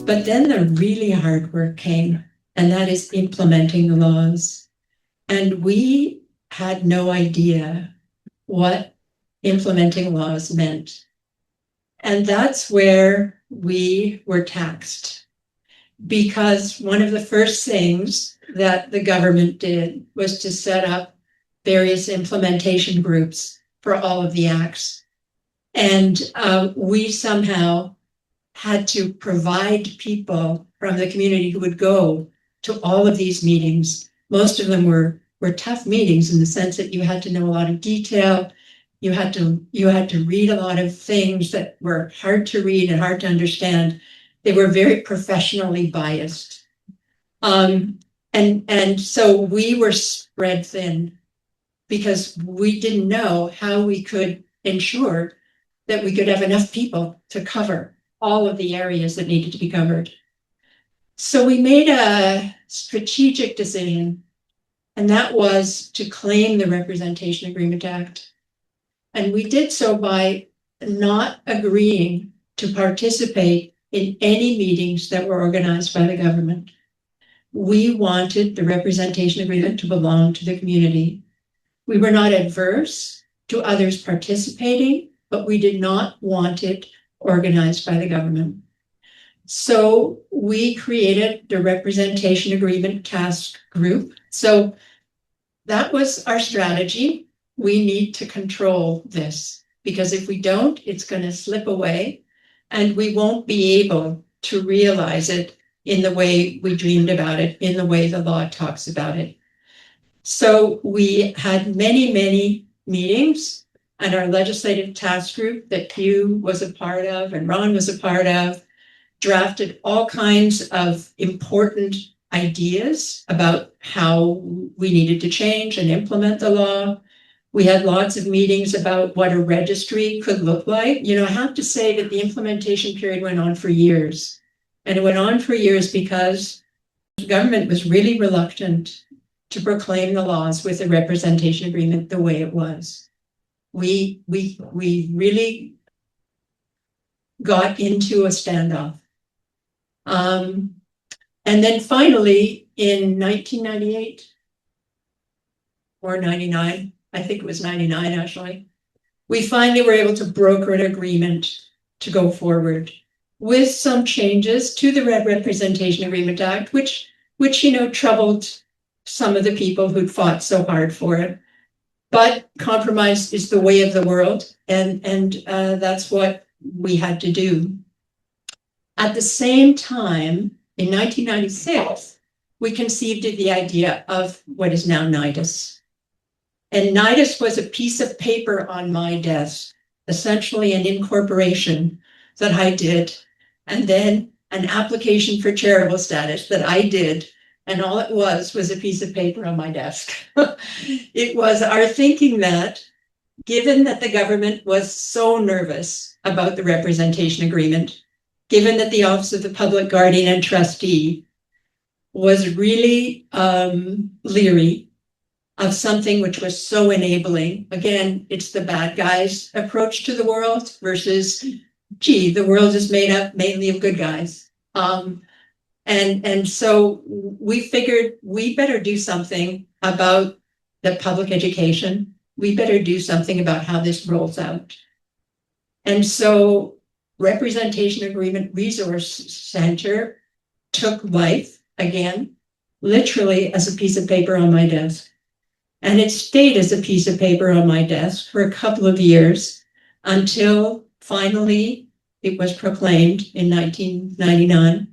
But then the really hard work came, and that is implementing the laws. And we had no idea what implementing laws meant. And that's where we were taxed, because one of the first things that the government did was to set up various implementation groups for all of the acts. And we somehow had to provide people from the community who would go to all of these meetings. Most of them were tough meetings in the sense that you had to know a lot of detail. You had to read a lot of things that were hard to read and hard to understand. They were very professionally biased. And so we were spread thin because we didn't know how we could ensure that we could have enough people to cover all of the areas that needed to be covered. So we made a strategic decision, and that was to claim the Representation Agreement Act. And we did so by not agreeing to participate in any meetings that were organized by the government. We wanted the Representation Agreement to belong to the community. We were not adverse to others participating, but we did not want it organized by the government. So we created the Representation Agreement Task Group. So that was our strategy. We need to control this, because if we don't, it's going to slip away and we won't be able to realize it in the way we dreamed about it, in the way the law talks about it. So we had many, many meetings, and our legislative task group that Hugh was a part of and Ron was a part of drafted all kinds of important ideas about how we needed to change and implement the law. We had lots of meetings about what a registry could look like. You know, I have to say that the implementation period went on for years. And it went on for years because the government was really reluctant to proclaim the laws with the representation agreement the way it was. We really got into a standoff. And then finally, in 1998 or 99, I think it was 99 actually, we finally were able to broker an agreement to go forward with some changes to the Representation Agreement Act, which you know troubled some of the people who'd fought so hard for it. But compromise is the way of the world, and that's what we had to do. At the same time, in 1996, we conceived of the idea of what is now Nidus. And Nidus was a piece of paper on my desk, essentially an incorporation that I did, and then an application for charitable status that I did. And all it was a piece of paper on my desk. It was our thinking that, given that the government was so nervous about the representation agreement, given that the Office of the Public Guardian and Trustee was really leery of something which was so enabling. Again, it's the bad guys approach to the world versus, gee, the world is made up mainly of good guys. And so we figured we better do something about the public education. We better do something about how this rolls out. And so Representation Agreement Resource Center took life again, literally as a piece of paper on my desk. And it stayed as a piece of paper on my desk for a couple of years until finally it was proclaimed in 1999.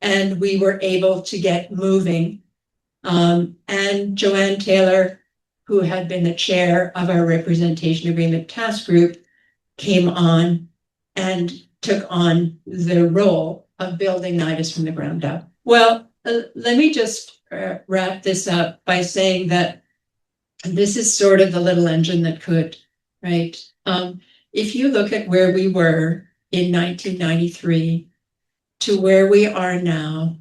And we were able to get moving. And Joanne Taylor, who had been the chair of our Representation Agreement Task Group, came on and took on the role of building Nidus from the ground up. Well, let me just wrap this up by saying that this is sort of the little engine that could, right? If you look at where we were in 1993, to where we are now.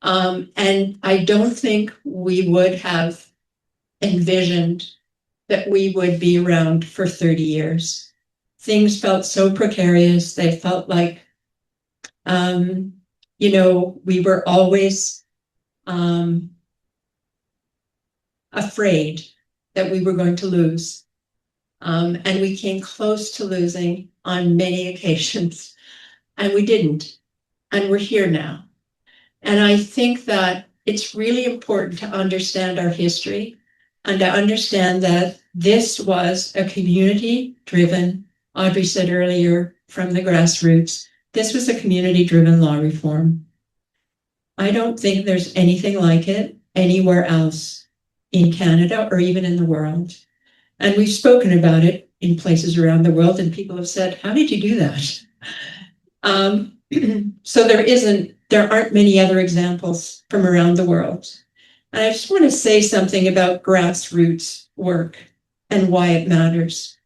And I don't think we would have envisioned that we would be around for 30 years. Things felt so precarious. They felt like we were always afraid that we were going to lose. And we came close to losing on many occasions, and we didn't. And we're here now. And I think that it's really important to understand our history and to understand that this was a community-driven, Audrey said earlier, from the grassroots, this was a community-driven law reform. I don't think there's anything like it anywhere else in Canada or even in the world. And we've spoken about it in places around the world, and people have said, how did you do that? So there aren't many other examples from around the world. And I just want to say something about grassroots work and why it matters.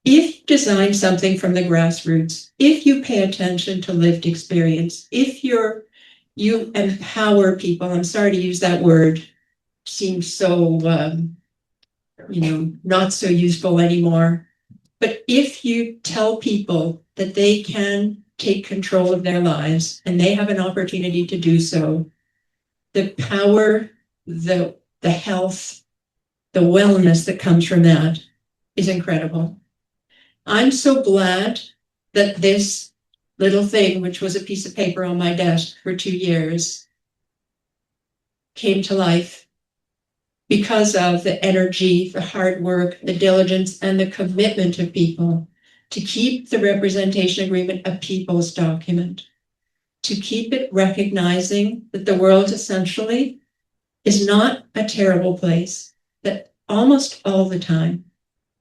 If you design something from the grassroots, if you pay attention to lived experience, if you empower people, I'm sorry to use that word, seems so, not so useful anymore. But if you tell people that they can take control of their lives and they have an opportunity to do so, the power, the health, the wellness that comes from that is incredible. I'm so glad that this little thing, which was a piece of paper on my desk for 2 years, came to life because of the energy, the hard work, the diligence, and the commitment of people to keep the representation agreement a people's document, to keep it recognizing that the world essentially is not a terrible place, that almost all the time,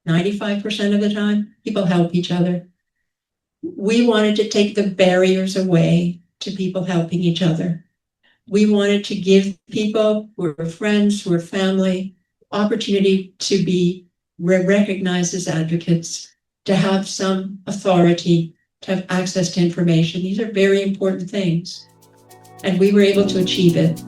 95% of the time, people help each other. We wanted to take the barriers away to people helping each other. We wanted to give people who are friends, who are family, opportunity to be recognized as advocates, to have some authority, to have access to information. These are very important things. And we were able to achieve it.